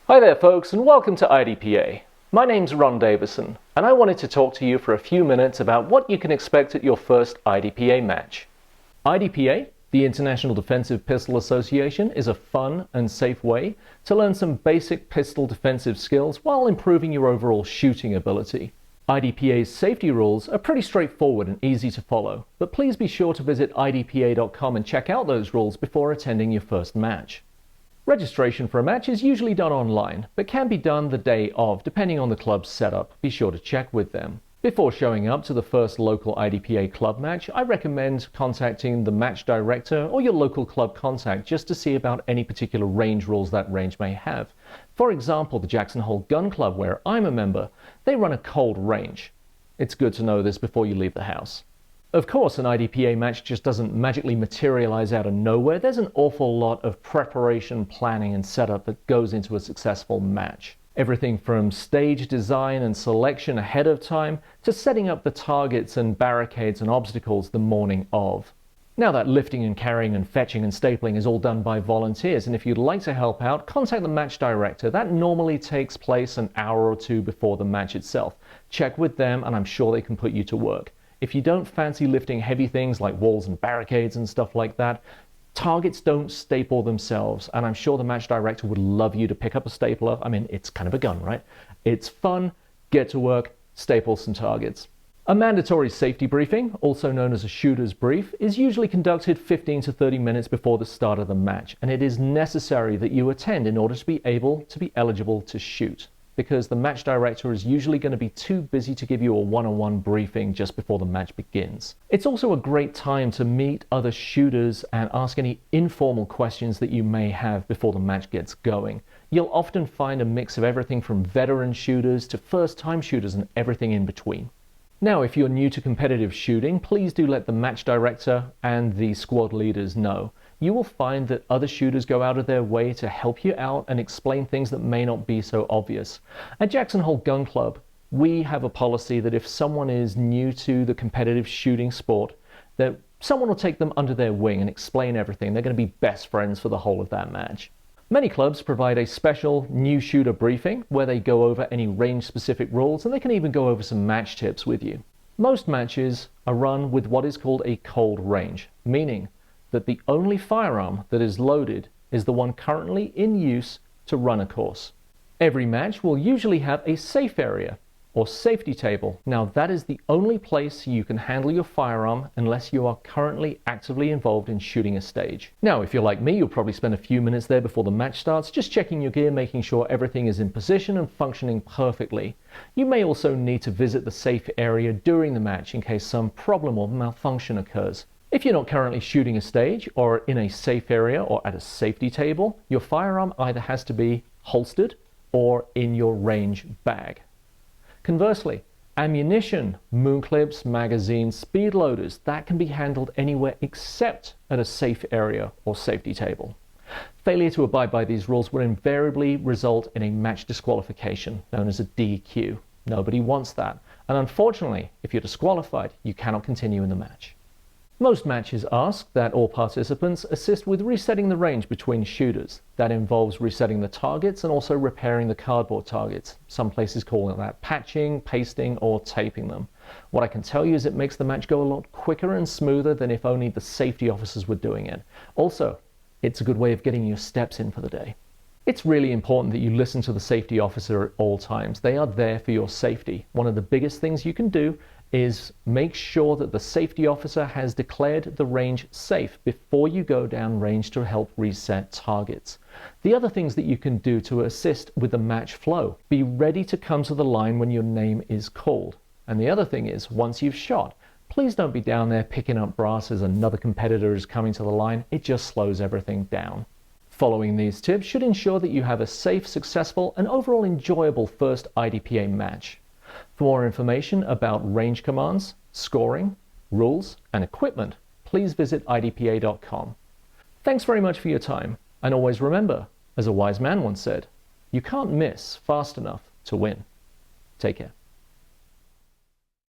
Hi there folks, and welcome to IDPA. My name's Ron Davison, and I wanted to talk to you for a few minutes about what you can expect at your first IDPA match. IDPA, the International Defensive Pistol Association, is a fun and safe way to learn some basic pistol defensive skills while improving your overall shooting ability. IDPA's safety rules are pretty straightforward and easy to follow, but please be sure to visit idpa.com and check out those rules before attending your first match. Registration for a match is usually done online, but can be done the day of, depending on the club's setup. Be sure to check with them. Before showing up to the first local IDPA club match, I recommend contacting the match director or your local club contact just to see about any particular range rules that range may have. For example, the Jackson Hole Gun Club, where I'm a member, they run a cold range. It's good to know this before you leave the house. Of course, an IDPA match just doesn't magically materialize out of nowhere. There's an awful lot of preparation, planning, and setup that goes into a successful match. Everything from stage design and selection ahead of time to setting up the targets and barricades and obstacles the morning of. Now that lifting and carrying and fetching and stapling is all done by volunteers, and if you'd like to help out, contact the match director. That normally takes place an hour or two before the match itself. Check with them and I'm sure they can put you to work. If you don't fancy lifting heavy things like walls and barricades and stuff like that, targets don't staple themselves, and I'm sure the match director would love you to pick up a stapler. I mean, it's kind of a gun, right? It's fun, get to work, staple some targets. A mandatory safety briefing, also known as a shooter's brief, is usually conducted 15 to 30 minutes before the start of the match, and it is necessary that you attend in order to be able to be eligible to shoot, because the match director is usually going to be too busy to give you a one-on-one briefing just before the match begins. It's also a great time to meet other shooters and ask any informal questions that you may have before the match gets going. You'll often find a mix of everything from veteran shooters to first-time shooters and everything in between. Now, if you're new to competitive shooting, please do let the match director and the squad leaders know. You will find that other shooters go out of their way to help you out and explain things that may not be so obvious. At Jackson Hole Gun Club, we have a policy that if someone is new to the competitive shooting sport, that someone will take them under their wing and explain everything. They're going to be best friends for the whole of that match. Many clubs provide a special new shooter briefing where they go over any range-specific rules, and they can even go over some match tips with you. Most matches are run with what is called a cold range, meaning that the only firearm that is loaded is the one currently in use to run a course. Every match will usually have a safe area or safety table. Now that is the only place you can handle your firearm unless you are currently actively involved in shooting a stage. Now if you're like me, you'll probably spend a few minutes there before the match starts, just checking your gear, making sure everything is in position and functioning perfectly. You may also need to visit the safe area during the match in case some problem or malfunction occurs. If you're not currently shooting a stage or in a safe area or at a safety table, your firearm either has to be holstered or in your range bag. Conversely, ammunition, moon clips, magazines, speed loaders, that can be handled anywhere except at a safe area or safety table. Failure to abide by these rules will invariably result in a match disqualification, known as a DQ. Nobody wants that. And unfortunately, if you're disqualified, you cannot continue in the match. Most matches ask that all participants assist with resetting the range between shooters. That involves resetting the targets and also repairing the cardboard targets. Some places call that patching, pasting, or taping them. What I can tell you is it makes the match go a lot quicker and smoother than if only the safety officers were doing it. Also, it's a good way of getting your steps in for the day. It's really important that you listen to the safety officer at all times. They are there for your safety. One of the biggest things you can do is make sure that the safety officer has declared the range safe before you go down range to help reset targets. The other things that you can do to assist with the match flow: be ready to come to the line when your name is called. And the other thing is, once you've shot, please don't be down there picking up brass as another competitor is coming to the line. It just slows everything down. Following these tips should ensure that you have a safe, successful, and overall enjoyable first IDPA match. For more information about range commands, scoring, rules, and equipment, please visit idpa.com. Thanks very much for your time, and always remember, as a wise man once said, you can't miss fast enough to win. Take care.